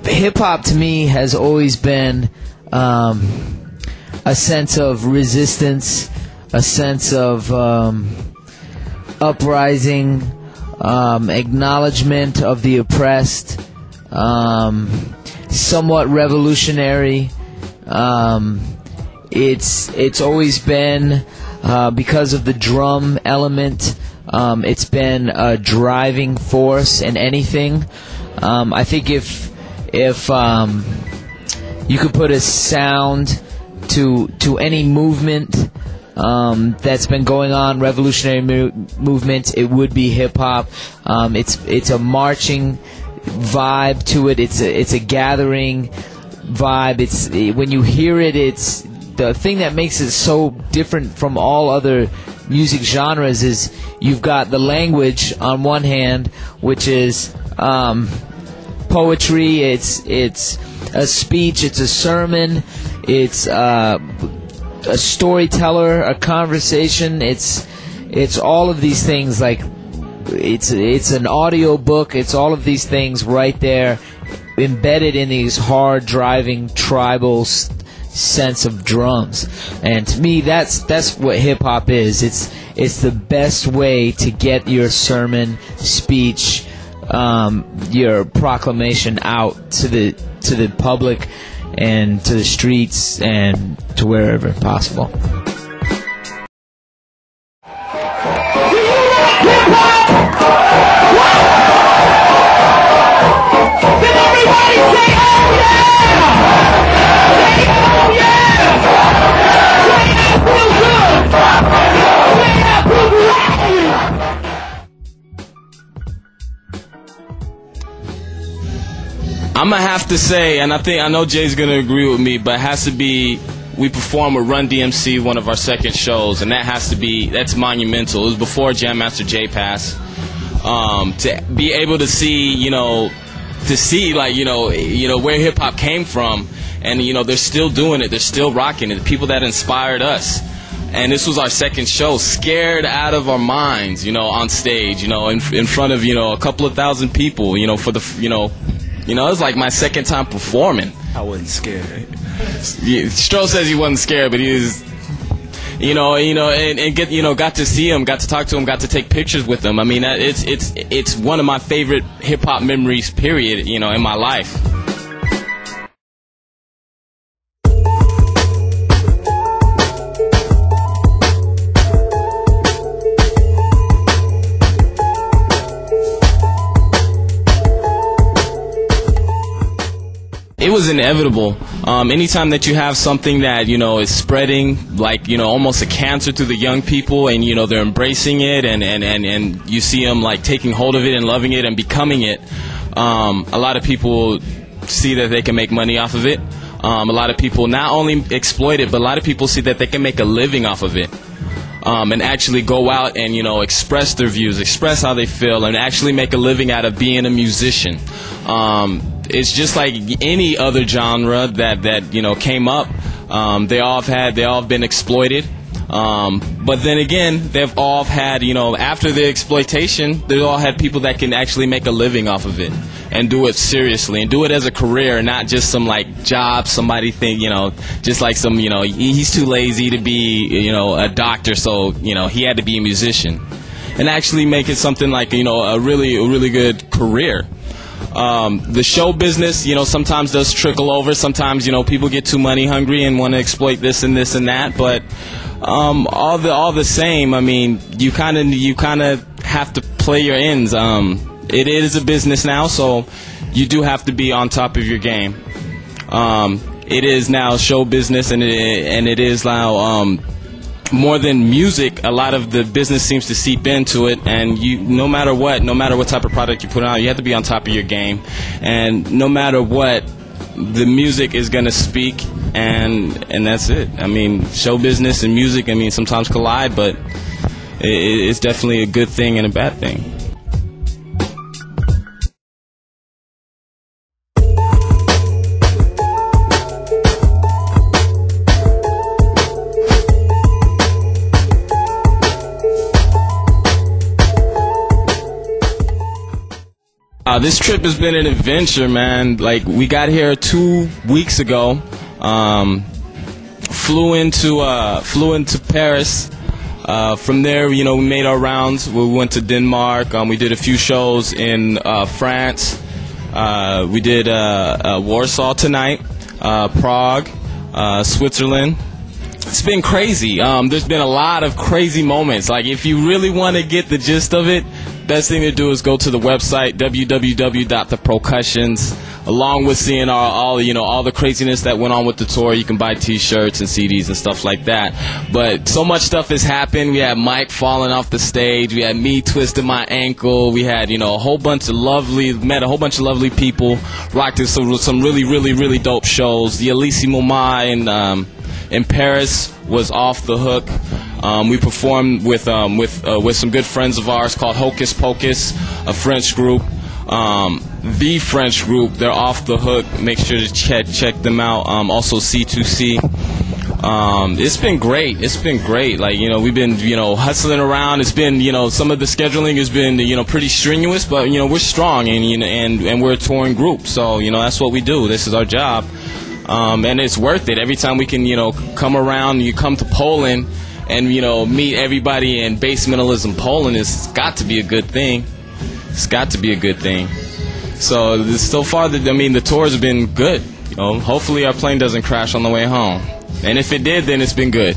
hip hop to me has always been a sense of resistance, a sense of uprising, acknowledgement of the oppressed, somewhat revolutionary. It's always been because of the drum element. It's been a driving force in anything. I think if you could put a sound to any movement that's been going on, revolutionary movement, it would be hip hop. It's a marching vibe to it. It's a gathering vibe. It's when you hear it, it's the thing that makes it so different from all other music genres is you've got the language on one hand, which is poetry. It's a speech. It's a sermon. It's a storyteller, a conversation. It's all of these things. Like it's an audio book. It's all of these things right there, embedded in these hard driving tribal sense of drums. And to me, that's what hip hop is. It's the best way to get your sermon, speech, your proclamation out to the public and to the streets and to wherever possible. I'm gonna have to say, and I know Jay's gonna agree with me, but it has to be, we performed with Run DMC, one of our second shows, and that's monumental. It was before Jam Master Jay passed. To be able to see, like, where hip hop came from, and they're still doing it, they're still rocking it. The people that inspired us. And this was our second show, scared out of our minds, on stage, in front of, a couple of thousand people, for the, it was like my second time performing. I wasn't scared. Stro says he wasn't scared, but he was, and got to see him, got to talk to him, got to take pictures with him. I mean, it's one of my favorite hip hop memories, period, in my life. It was inevitable. Anytime that you have something that, is spreading like, almost a cancer to the young people, and, they're embracing it, and you see them like taking hold of it and loving it and becoming it, a lot of people see that they can make money off of it. A lot of people not only exploit it, but a lot of people see that they can make a living off of it. And actually go out and, express their views, express how they feel, and actually make a living out of being a musician. It's just like any other genre that came up. They all have been exploited. But then again, they've all had, after the exploitation, they all had people that can actually make a living off of it and do it seriously and do it as a career, not just some like job somebody think, just like some, he's too lazy to be, a doctor, so, he had to be a musician, and actually make it something like, a really good career. The show business, sometimes does trickle over. Sometimes, people get too money hungry and want to exploit this and that. But all the same, I mean, you kind of have to play your ends. It is a business now, so you do have to be on top of your game. It is now show business, and it is now more than music. A lot of the business seems to seep into it, and no matter what type of product you put out, you have to be on top of your game. And no matter what, the music is going to speak, and that's it. I mean, show business and music, sometimes collide, but it's definitely a good thing and a bad thing. This trip has been an adventure, man. Like, we got here 2 weeks ago. Flew into Paris. From there, we made our rounds. We went to Denmark. We did a few shows in France. We did Warsaw tonight, Prague, Switzerland. It's been crazy. There's been a lot of crazy moments. Like, if you really want to get the gist of it, best thing to do is go to the website www.theprocussions. Along with seeing all the craziness that went on with the tour, you can buy T-shirts and CDs and stuff like that. But so much stuff has happened. We had Mike falling off the stage. We had me twisting my ankle. We had met a whole bunch of lovely people. Rocked some really dope shows. The Elysée Montmartre in Paris was off the hook. We performed with some good friends of ours called Hocus Pocus, a French group. The French group, they're off the hook. Make sure to check them out. Also C2C. It's been great. Like, we've been, hustling around. It's been, some of the scheduling has been, pretty strenuous, but, we're strong and we're a touring group. So, that's what we do. This is our job. And it's worth it. Every time we can, come around, you come to Poland and, meet everybody in Basementalism Poland, it's got to be a good thing. It's got to be a good thing. So far, the tours have been good. Hopefully our plane doesn't crash on the way home. And if it did, then it's been good.